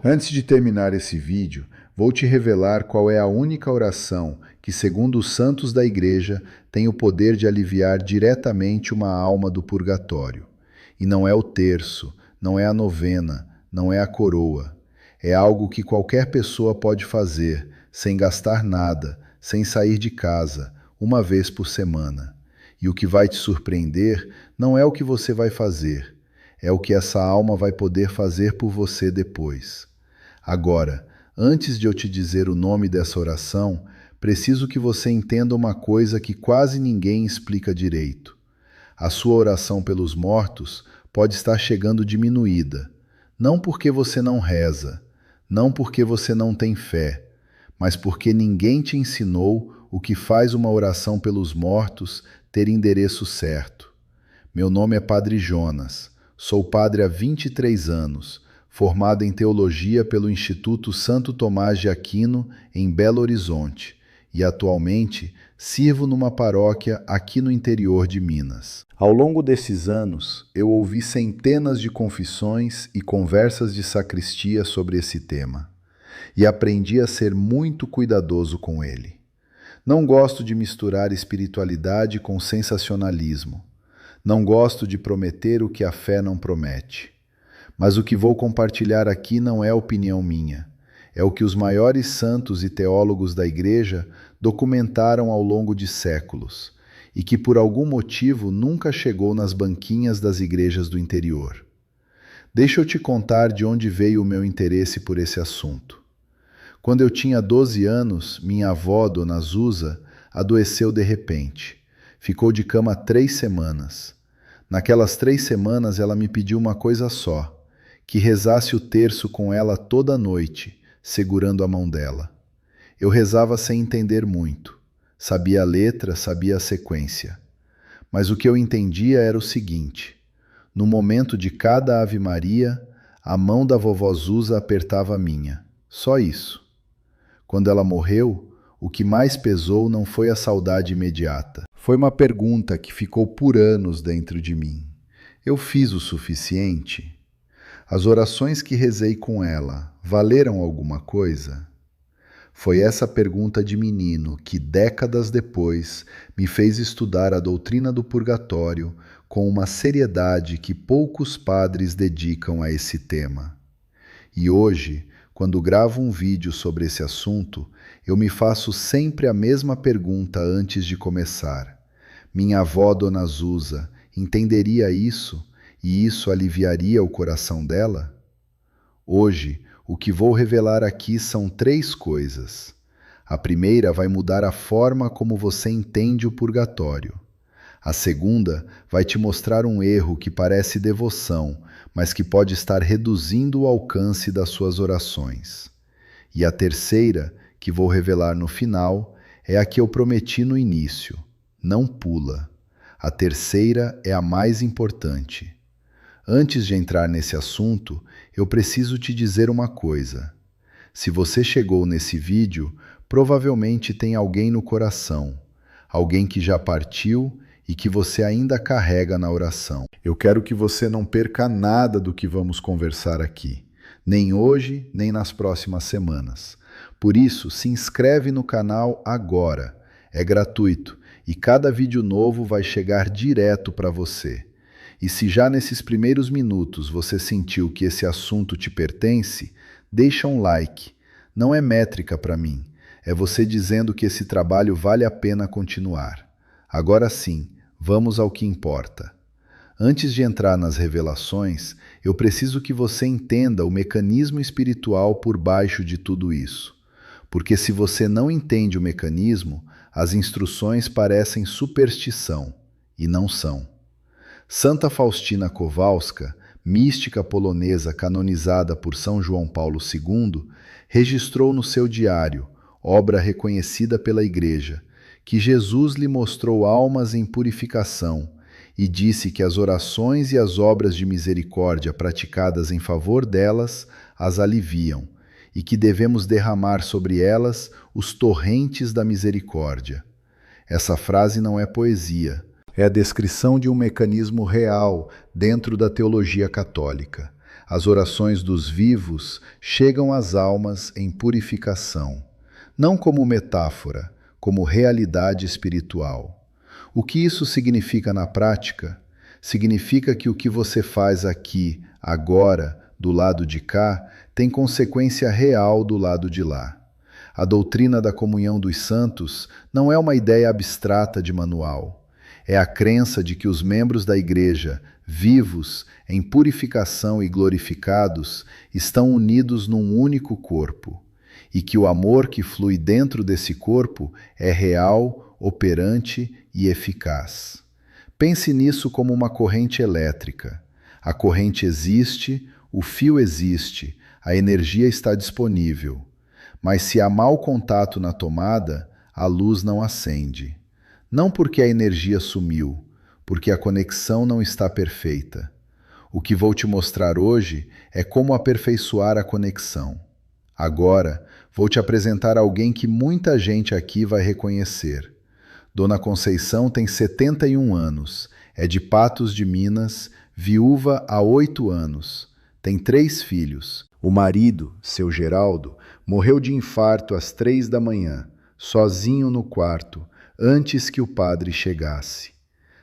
Antes de terminar esse vídeo, vou te revelar qual é a única oração que, segundo os santos da Igreja, tem o poder de aliviar diretamente uma alma do purgatório. E não é o terço, não é a novena, não é a coroa. É algo que qualquer pessoa pode fazer, sem gastar nada, sem sair de casa, uma vez por semana. E o que vai te surpreender não é o que você vai fazer, é o que essa alma vai poder fazer por você depois. Agora, antes de eu te dizer o nome dessa oração, preciso que você entenda uma coisa que quase ninguém explica direito. A sua oração pelos mortos pode estar chegando diminuída, não porque você não reza, não porque você não tem fé, mas porque ninguém te ensinou o que faz uma oração pelos mortos ter endereço certo. Meu nome é Padre Jonas, sou padre há 23 anos, formado em teologia pelo Instituto Santo Tomás de Aquino, em Belo Horizonte, e atualmente sirvo numa paróquia aqui no interior de Minas. Ao longo desses anos, eu ouvi centenas de confissões e conversas de sacristia sobre esse tema, e aprendi a ser muito cuidadoso com ele. Não gosto de misturar espiritualidade com sensacionalismo. Não gosto de prometer o que a fé não promete. Mas o que vou compartilhar aqui não é opinião minha. É o que os maiores santos e teólogos da Igreja documentaram ao longo de séculos e que por algum motivo nunca chegou nas banquinhas das igrejas do interior. Deixa eu te contar de onde veio o meu interesse por esse assunto. Quando eu tinha 12 anos, minha avó, Dona Zusa, adoeceu de repente. Ficou de cama 3 semanas. Naquelas 3 semanas ela me pediu uma coisa só, que rezasse o terço com ela toda noite, segurando a mão dela. Eu rezava sem entender muito. Sabia a letra, sabia a sequência. Mas o que eu entendia era o seguinte: no momento de cada Ave Maria, a mão da vovó Zusa apertava a minha. Só isso. Quando ela morreu, o que mais pesou não foi a saudade imediata. Foi uma pergunta que ficou por anos dentro de mim. Eu fiz o suficiente? As orações que rezei com ela valeram alguma coisa? Foi essa pergunta de menino que, décadas depois, me fez estudar a doutrina do purgatório com uma seriedade que poucos padres dedicam a esse tema. E hoje, quando gravo um vídeo sobre esse assunto, eu me faço sempre a mesma pergunta antes de começar. Minha avó, Dona Zusa, entenderia isso? E isso aliviaria o coração dela? Hoje, o que vou revelar aqui são 3 coisas. A primeira vai mudar a forma como você entende o purgatório. A segunda vai te mostrar um erro que parece devoção, mas que pode estar reduzindo o alcance das suas orações. E a terceira, que vou revelar no final, é a que eu prometi no início. Não pula. A terceira é a mais importante. Antes de entrar nesse assunto, eu preciso te dizer uma coisa. Se você chegou nesse vídeo, provavelmente tem alguém no coração, alguém que já partiu e que você ainda carrega na oração. Eu quero que você não perca nada do que vamos conversar aqui, nem hoje, nem nas próximas semanas. Por isso, se inscreve no canal agora. É gratuito e cada vídeo novo vai chegar direto para você. E se já nesses primeiros minutos você sentiu que esse assunto te pertence, deixa um like. Não é métrica para mim, é você dizendo que esse trabalho vale a pena continuar. Agora sim, vamos ao que importa. Antes de entrar nas revelações, eu preciso que você entenda o mecanismo espiritual por baixo de tudo isso. Porque se você não entende o mecanismo, as instruções parecem superstição, e não são. Santa Faustina Kowalska, mística polonesa canonizada por São João Paulo II, registrou no seu diário, obra reconhecida pela Igreja, que Jesus lhe mostrou almas em purificação e disse que as orações e as obras de misericórdia praticadas em favor delas as aliviam e que devemos derramar sobre elas os torrentes da misericórdia. Essa frase não é poesia. É a descrição de um mecanismo real dentro da teologia católica. As orações dos vivos chegam às almas em purificação, não como metáfora, como realidade espiritual. O que isso significa na prática? Significa que o que você faz aqui, agora, do lado de cá, tem consequência real do lado de lá. A doutrina da comunhão dos santos não é uma ideia abstrata de manual. É a crença de que os membros da Igreja, vivos, em purificação e glorificados, estão unidos num único corpo, e que o amor que flui dentro desse corpo é real, operante e eficaz. Pense nisso como uma corrente elétrica. A corrente existe, o fio existe, a energia está disponível. Mas se há mau contato na tomada, a luz não acende. Não porque a energia sumiu, porque a conexão não está perfeita. O que vou te mostrar hoje é como aperfeiçoar a conexão. Agora, vou te apresentar alguém que muita gente aqui vai reconhecer. Dona Conceição tem 71 anos, é de Patos de Minas, viúva há 8 anos. Tem 3 filhos. O marido, seu Geraldo, morreu de infarto às 3 da manhã, sozinho no quarto, antes que o padre chegasse,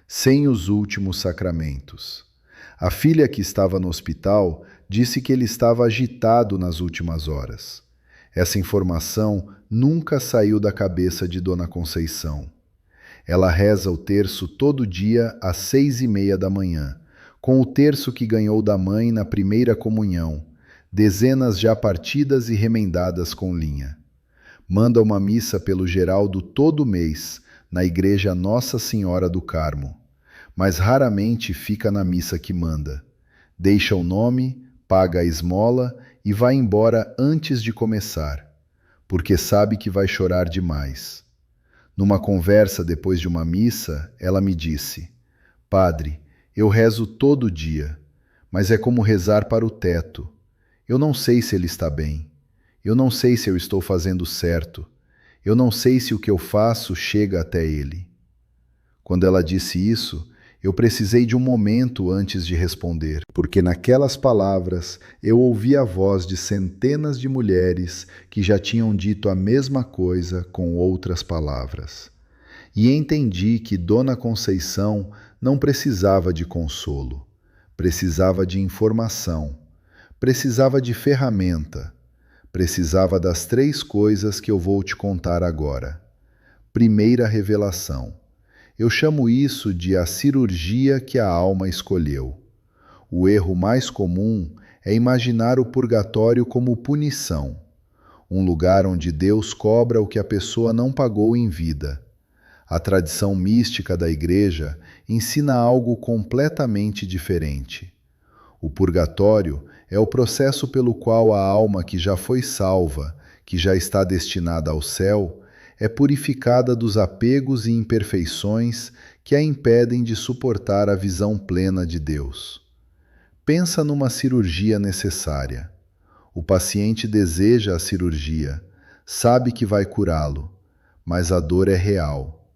sem os últimos sacramentos. A filha que estava no hospital disse que ele estava agitado nas últimas horas. Essa informação nunca saiu da cabeça de Dona Conceição. Ela reza o terço todo dia às 6:30 da manhã, com o terço que ganhou da mãe na primeira comunhão, dezenas já partidas e remendadas com linha. Manda uma missa pelo Geraldo todo mês, na igreja Nossa Senhora do Carmo, mas raramente fica na missa que manda. Deixa o nome, paga a esmola e vai embora antes de começar, porque sabe que vai chorar demais. Numa conversa depois de uma missa, ela me disse: Padre, eu rezo todo dia, mas é como rezar para o teto. Eu não sei se ele está bem. Eu não sei se eu estou fazendo certo. Eu não sei se o que eu faço chega até ele. Quando ela disse isso, eu precisei de um momento antes de responder, porque naquelas palavras eu ouvi a voz de centenas de mulheres que já tinham dito a mesma coisa com outras palavras. E entendi que Dona Conceição não precisava de consolo, precisava de informação, precisava de ferramenta, precisava das 3 coisas que eu vou te contar agora. Primeira revelação. Eu chamo isso de a cirurgia que a alma escolheu. O erro mais comum é imaginar o purgatório como punição, um lugar onde Deus cobra o que a pessoa não pagou em vida. A tradição mística da Igreja ensina algo completamente diferente. O purgatório é o processo pelo qual a alma que já foi salva, que já está destinada ao céu, é purificada dos apegos e imperfeições que a impedem de suportar a visão plena de Deus. Pensa numa cirurgia necessária. O paciente deseja a cirurgia, sabe que vai curá-lo, mas a dor é real.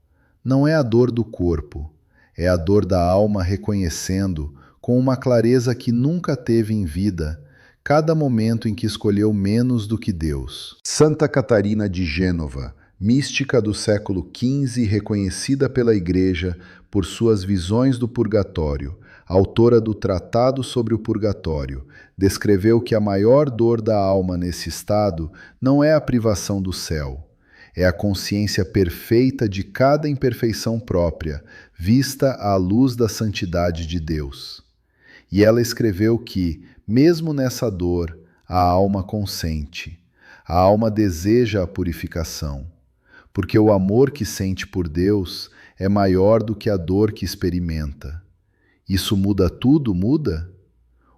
Não é a dor do corpo, é a dor da alma reconhecendo, com uma clareza que nunca teve em vida, cada momento em que escolheu menos do que Deus. Santa Catarina de Gênova, mística do século XV, reconhecida pela Igreja por suas visões do purgatório, autora do Tratado sobre o Purgatório, descreveu que a maior dor da alma nesse estado não é a privação do céu, é a consciência perfeita de cada imperfeição própria, vista à luz da santidade de Deus. E ela escreveu que, mesmo nessa dor, a alma consente, a alma deseja a purificação, porque o amor que sente por Deus é maior do que a dor que experimenta. Isso muda tudo, muda?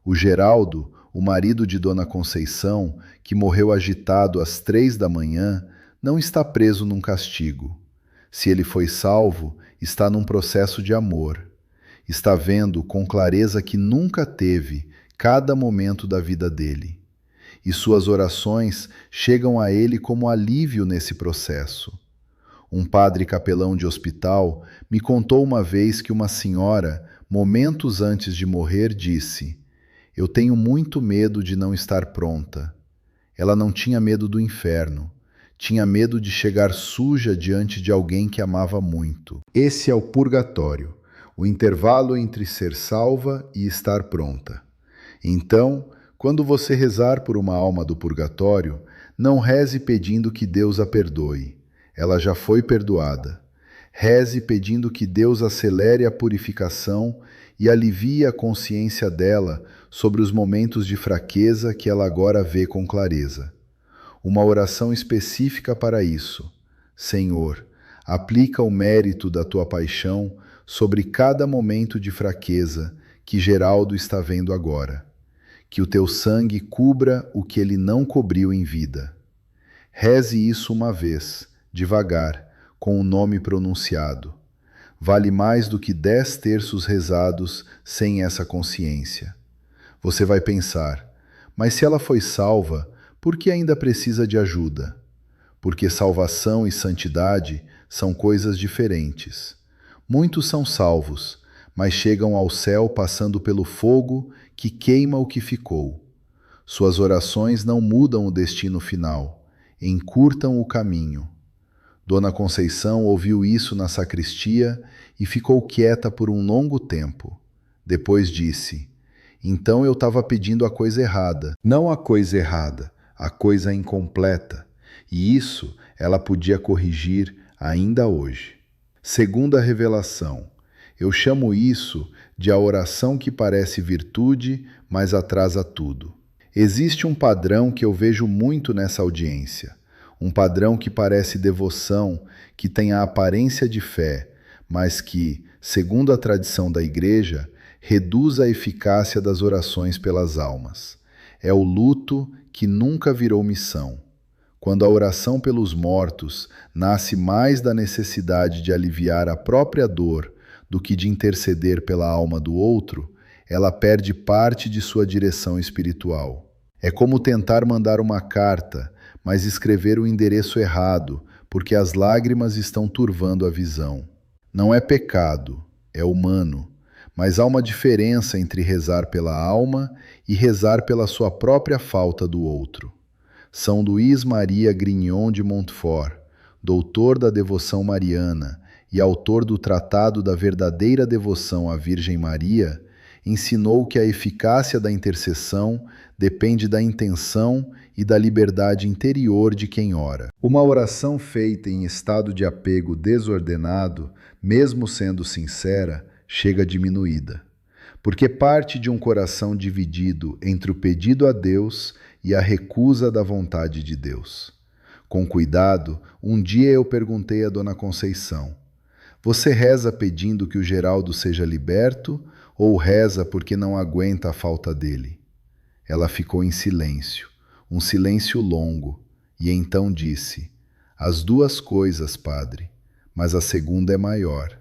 O Geraldo, o marido de Dona Conceição, que morreu agitado às 3 da manhã, não está preso num castigo. Se ele foi salvo, está num processo de amor. Está vendo com clareza que nunca teve cada momento da vida dele. E suas orações chegam a ele como alívio nesse processo. Um padre capelão de hospital me contou uma vez que uma senhora, momentos antes de morrer, disse: Eu tenho muito medo de não estar pronta. Ela não tinha medo do inferno. Tinha medo de chegar suja diante de alguém que amava muito. Esse é o purgatório, o intervalo entre ser salva e estar pronta. Então, quando você rezar por uma alma do purgatório, não reze pedindo que Deus a perdoe. Ela já foi perdoada. Reze pedindo que Deus acelere a purificação e alivie a consciência dela sobre os momentos de fraqueza que ela agora vê com clareza. Uma oração específica para isso. Senhor, aplica o mérito da tua paixão sobre cada momento de fraqueza que Geraldo está vendo agora. Que o teu sangue cubra o que ele não cobriu em vida. Reze isso uma vez, devagar, com o nome pronunciado. Vale mais do que 10 terços rezados sem essa consciência. Você vai pensar, mas se ela foi salva, por que ainda precisa de ajuda? Porque salvação e santidade são coisas diferentes. Muitos são salvos, mas chegam ao céu passando pelo fogo que queima o que ficou. Suas orações não mudam o destino final, encurtam o caminho. Dona Conceição ouviu isso na sacristia e ficou quieta por um longo tempo. Depois disse: então eu estava pedindo a coisa errada. Não a coisa errada, a coisa incompleta. E isso ela podia corrigir ainda hoje. Segunda revelação. Eu chamo isso de a oração que parece virtude, mas atrasa tudo. Existe um padrão que eu vejo muito nessa audiência. Um padrão que parece devoção, que tem a aparência de fé, mas que, segundo a tradição da Igreja, reduz a eficácia das orações pelas almas. É o luto que nunca virou missão. Quando a oração pelos mortos nasce mais da necessidade de aliviar a própria dor do que de interceder pela alma do outro, ela perde parte de sua direção espiritual. É como tentar mandar uma carta, mas escrever o endereço errado, porque as lágrimas estão turvando a visão. Não é pecado, é humano, mas há uma diferença entre rezar pela alma e rezar pela sua própria falta do outro. São Luís Maria Grignon de Montfort, doutor da devoção mariana e autor do Tratado da Verdadeira Devoção à Virgem Maria, ensinou que a eficácia da intercessão depende da intenção e da liberdade interior de quem ora. Uma oração feita em estado de apego desordenado, mesmo sendo sincera, chega diminuída, porque parte de um coração dividido entre o pedido a Deus e a recusa da vontade de Deus. Com cuidado, um dia eu perguntei a Dona Conceição: você reza pedindo que o Geraldo seja liberto ou reza porque não aguenta a falta dele? Ela ficou em silêncio, um silêncio longo, e então disse: as duas coisas, padre, mas a segunda é maior.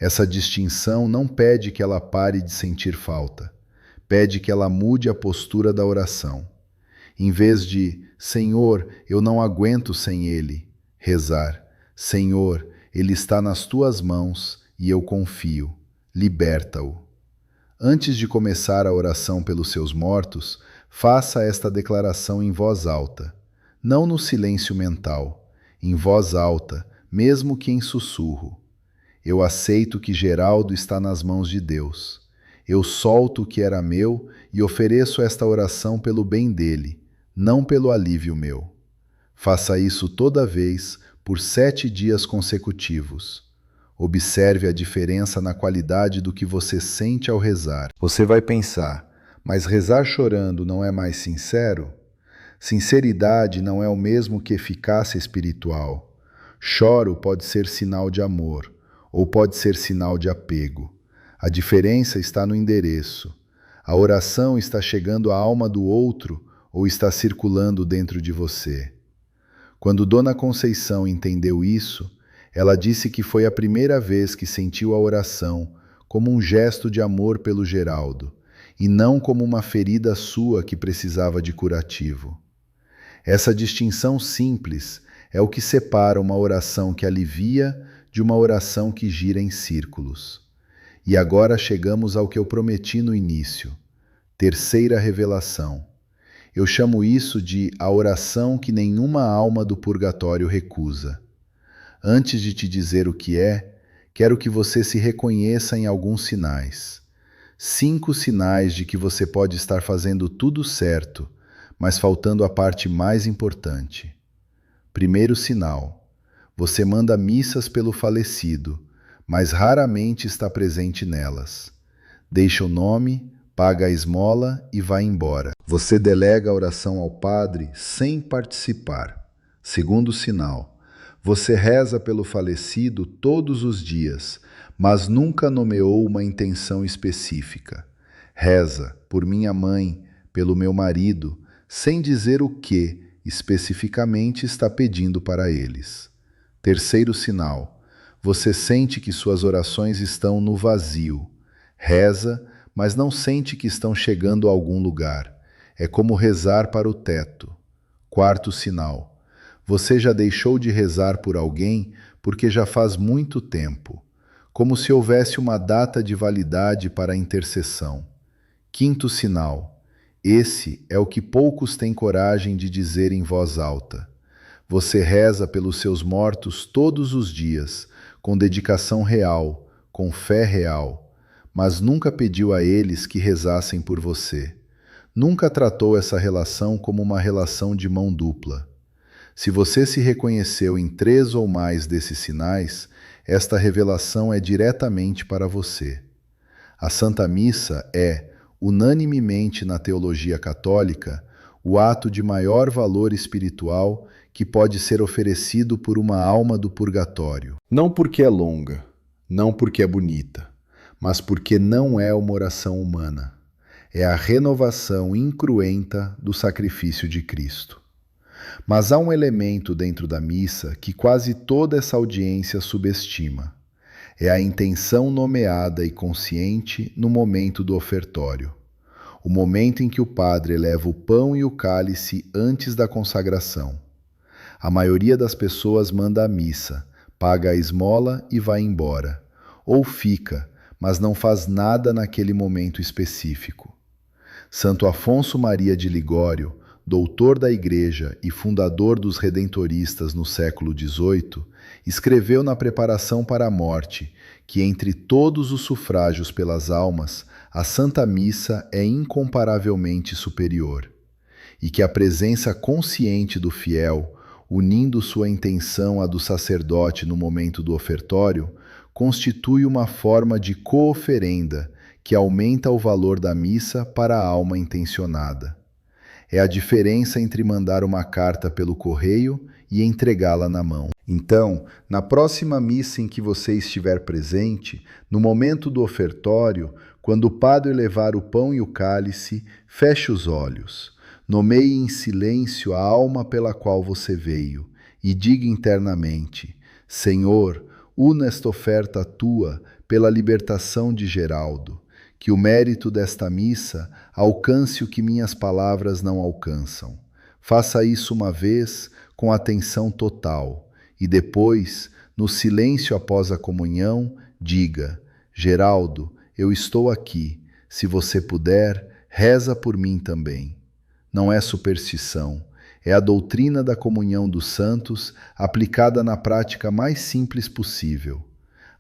Essa distinção não pede que ela pare de sentir falta, pede que ela mude a postura da oração. Em vez de Senhor, eu não aguento sem ele, rezar: Senhor, ele está nas tuas mãos e eu confio, liberta-o. Antes de começar a oração pelos seus mortos, faça esta declaração em voz alta, não no silêncio mental, em voz alta, mesmo que em sussurro. Eu aceito que Geraldo está nas mãos de Deus. Eu solto o que era meu e ofereço esta oração pelo bem dele, não pelo alívio meu. Faça isso toda vez por 7 dias consecutivos. Observe a diferença na qualidade do que você sente ao rezar. Você vai pensar, mas rezar chorando não é mais sincero? Sinceridade não é o mesmo que eficácia espiritual. Choro pode ser sinal de amor, ou pode ser sinal de apego. A diferença está no endereço. A oração está chegando à alma do outro ou está circulando dentro de você? Quando Dona Conceição entendeu isso, ela disse que foi a primeira vez que sentiu a oração como um gesto de amor pelo Geraldo, e não como uma ferida sua que precisava de curativo. Essa distinção simples é o que separa uma oração que alivia de uma oração que gira em círculos. E agora chegamos ao que eu prometi no início. Terceira revelação. Eu chamo isso de a oração que nenhuma alma do purgatório recusa. Antes de te dizer o que é, quero que você se reconheça em alguns sinais. 5 sinais de que você pode estar fazendo tudo certo, mas faltando a parte mais importante. Primeiro sinal: você manda missas pelo falecido, mas raramente está presente nelas. Deixa o nome, paga a esmola e vai embora. Você delega a oração ao padre sem participar. Segundo sinal: você reza pelo falecido todos os dias, mas nunca nomeou uma intenção específica. Reza por minha mãe, pelo meu marido, sem dizer o que especificamente está pedindo para eles. Terceiro sinal: você sente que suas orações estão no vazio. Reza, mas não sente que estão chegando a algum lugar. É como rezar para o teto. Quarto sinal: você já deixou de rezar por alguém porque já faz muito tempo, como se houvesse uma data de validade para a intercessão. Quinto sinal: esse é o que poucos têm coragem de dizer em voz alta. Você reza pelos seus mortos todos os dias, com dedicação real, com fé real, mas nunca pediu a eles que rezassem por você. Nunca tratou essa relação como uma relação de mão dupla. Se você se reconheceu em 3 ou mais desses sinais, esta revelação é diretamente para você. A Santa Missa é, unanimemente na teologia católica, o ato de maior valor espiritual que pode ser oferecido por uma alma do purgatório. Não porque é longa, não porque é bonita, mas porque não é uma oração humana. É a renovação incruenta do sacrifício de Cristo. Mas há um elemento dentro da missa que quase toda essa audiência subestima. É a intenção nomeada e consciente no momento do ofertório. O momento em que o padre eleva o pão e o cálice antes da consagração. A maioria das pessoas manda a missa, paga a esmola e vai embora. Ou fica, mas não faz nada naquele momento específico. Santo Afonso Maria de Ligório, doutor da Igreja e fundador dos Redentoristas no século XVIII, escreveu na Preparação para a Morte que entre todos os sufrágios pelas almas, a Santa Missa é incomparavelmente superior, e que a presença consciente do fiel, unindo sua intenção à do sacerdote no momento do ofertório, constitui uma forma de cooferenda que aumenta o valor da missa para a alma intencionada. É a diferença entre mandar uma carta pelo correio e entregá-la na mão. Então, na próxima missa em que você estiver presente, no momento do ofertório, quando o padre levar o pão e o cálice, feche os olhos, nomeie em silêncio a alma pela qual você veio e diga internamente: Senhor, una esta oferta tua pela libertação de Geraldo. Que o mérito desta missa alcance o que minhas palavras não alcançam. Faça isso uma vez com atenção total e depois, no silêncio após a comunhão, diga: Geraldo, eu estou aqui. Se você puder, reza por mim também. Não é superstição, é a doutrina da comunhão dos santos aplicada na prática mais simples possível.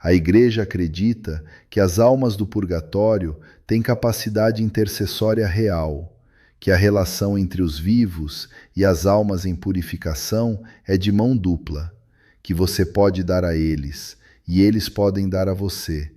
A Igreja acredita que as almas do purgatório têm capacidade intercessória real, que a relação entre os vivos e as almas em purificação é de mão dupla, que você pode dar a eles e eles podem dar a você.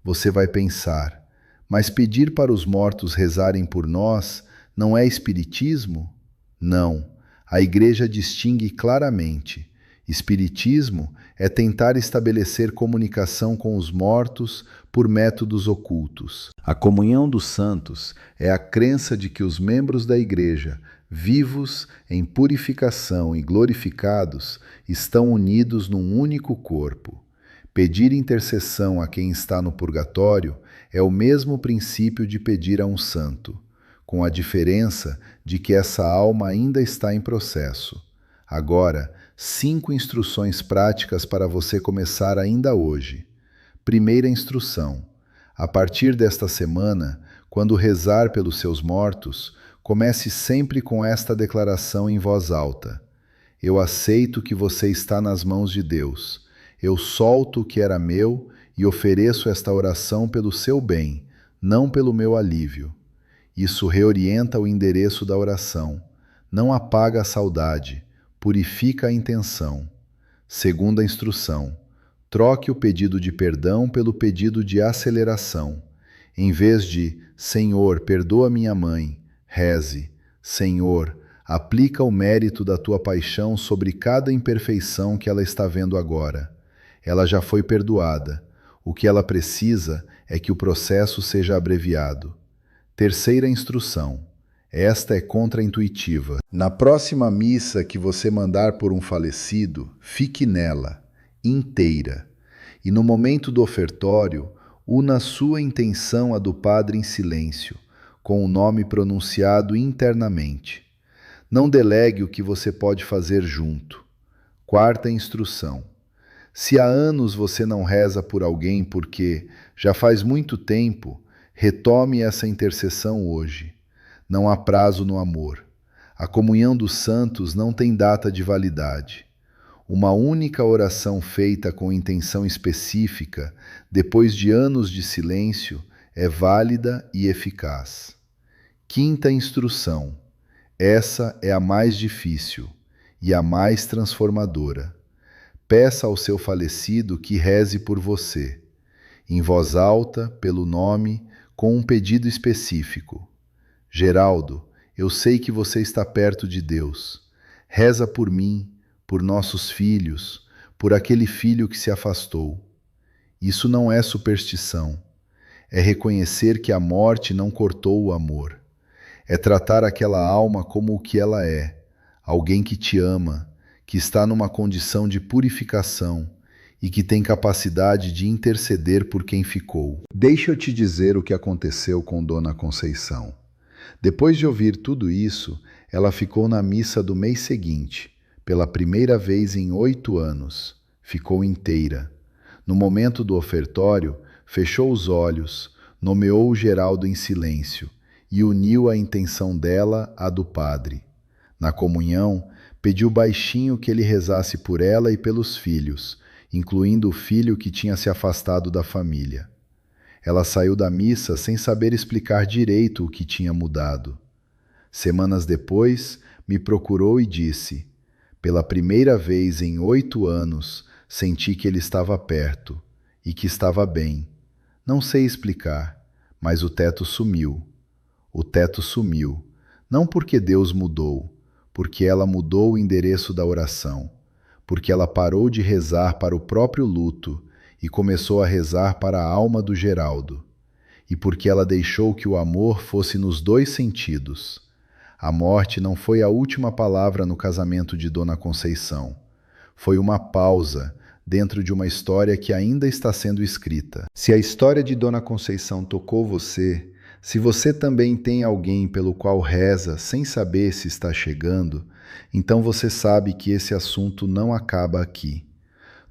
Você vai pensar: mas pedir para os mortos rezarem por nós não é espiritismo? Não, a Igreja distingue claramente. Espiritismo é tentar estabelecer comunicação com os mortos por métodos ocultos. A comunhão dos santos é a crença de que os membros da Igreja, vivos em purificação e glorificados, estão unidos num único corpo. Pedir intercessão a quem está no purgatório é o mesmo princípio de pedir a um santo, com a diferença de que essa alma ainda está em processo. Agora, 5 instruções práticas para você começar ainda hoje. Primeira instrução: a partir desta semana, quando rezar pelos seus mortos, comece sempre com esta declaração em voz alta: eu aceito que você está nas mãos de Deus. Eu solto o que era meu e ofereço esta oração pelo seu bem, não pelo meu alívio. Isso reorienta o endereço da oração, não apaga a saudade, purifica a intenção. Segunda instrução: troque o pedido de perdão pelo pedido de aceleração. Em vez de Senhor, perdoa minha mãe, reze: Senhor, aplica o mérito da tua paixão sobre cada imperfeição que ela está vendo agora. Ela já foi perdoada. O que ela precisa é que o processo seja abreviado. Terceira instrução. Esta é contraintuitiva. Na próxima missa que você mandar por um falecido, fique nela, inteira. E no momento do ofertório, una sua intenção à do Padre em silêncio, com o nome pronunciado internamente. Não delegue o que você pode fazer junto. Quarta instrução. Se há anos você não reza por alguém porque já faz muito tempo, retome essa intercessão hoje. Não há prazo no amor. A comunhão dos santos não tem data de validade. Uma única oração feita com intenção específica, depois de anos de silêncio, é válida e eficaz. Quinta instrução. Essa é a mais difícil e a mais transformadora. Peça ao seu falecido que reze por você, em voz alta, pelo nome, com um pedido específico. Geraldo, eu sei que você está perto de Deus. Reza por mim, por nossos filhos, por aquele filho que se afastou. Isso não é superstição. É reconhecer que a morte não cortou o amor. É tratar aquela alma como o que ela é, alguém que te ama, que está numa condição de purificação e que tem capacidade de interceder por quem ficou. Deixa eu te dizer o que aconteceu com Dona Conceição. Depois de ouvir tudo isso, ela ficou na missa do mês seguinte, pela primeira vez em 8 anos. Ficou inteira. No momento do ofertório, fechou os olhos, nomeou o Geraldo em silêncio e uniu a intenção dela à do padre. Na comunhão, pediu baixinho que ele rezasse por ela e pelos filhos, incluindo o filho que tinha se afastado da família. Ela saiu da missa sem saber explicar direito o que tinha mudado. Semanas depois, me procurou e disse: pela primeira vez em 8 anos, senti que ele estava perto e que estava bem. Não sei explicar, mas o teto sumiu. O teto sumiu, não porque Deus mudou, porque ela mudou o endereço da oração, porque ela parou de rezar para o próprio luto e começou a rezar para a alma do Geraldo, e porque ela deixou que o amor fosse nos 2 sentidos. A morte não foi a última palavra no casamento de Dona Conceição. Foi uma pausa dentro de uma história que ainda está sendo escrita. Se a história de Dona Conceição tocou você, se você também tem alguém pelo qual reza sem saber se está chegando, então você sabe que esse assunto não acaba aqui.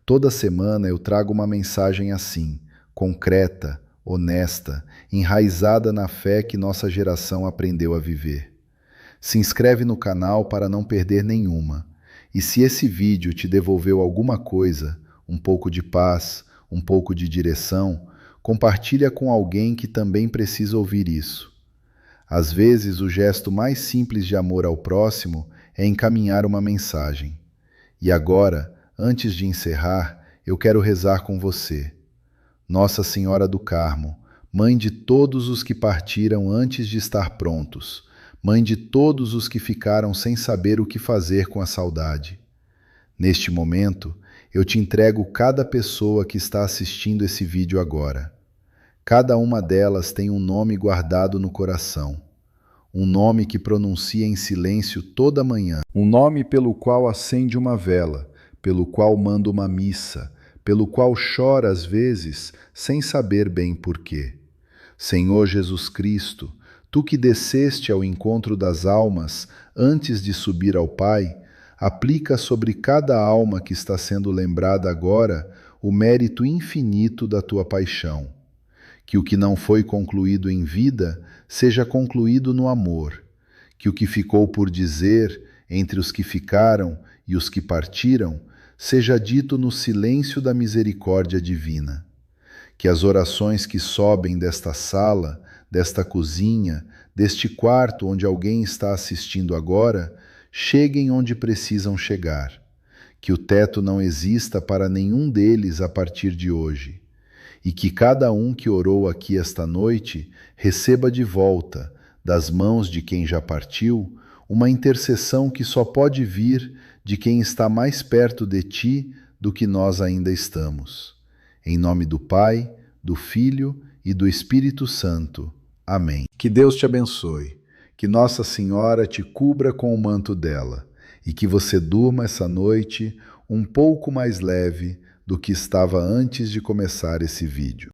Toda semana eu trago uma mensagem assim, concreta, honesta, enraizada na fé que nossa geração aprendeu a viver. Se inscreve no canal para não perder nenhuma. E se esse vídeo te devolveu alguma coisa, um pouco de paz, um pouco de direção, compartilha com alguém que também precisa ouvir isso. Às vezes, o gesto mais simples de amor ao próximo é encaminhar uma mensagem. E agora, antes de encerrar, eu quero rezar com você. Nossa Senhora do Carmo, Mãe de todos os que partiram antes de estar prontos, Mãe de todos os que ficaram sem saber o que fazer com a saudade. Neste momento, eu te entrego cada pessoa que está assistindo esse vídeo agora. Cada uma delas tem um nome guardado no coração. Um nome que pronuncia em silêncio toda manhã. Um nome pelo qual acende uma vela, pelo qual manda uma missa, pelo qual chora às vezes, sem saber bem porquê. Senhor Jesus Cristo, Tu que desceste ao encontro das almas antes de subir ao Pai, aplica sobre cada alma que está sendo lembrada agora o mérito infinito da Tua paixão. Que o que não foi concluído em vida seja concluído no amor. Que o que ficou por dizer entre os que ficaram e os que partiram seja dito no silêncio da misericórdia divina. Que as orações que sobem desta sala, desta cozinha, deste quarto onde alguém está assistindo agora, cheguem onde precisam chegar. Que o teto não exista para nenhum deles a partir de hoje. E que cada um que orou aqui esta noite receba de volta, das mãos de quem já partiu, uma intercessão que só pode vir de quem está mais perto de ti do que nós ainda estamos. Em nome do Pai, do Filho e do Espírito Santo. Amém. Que Deus te abençoe, que Nossa Senhora te cubra com o manto dela e que você durma essa noite um pouco mais leve do que estava antes de começar esse vídeo.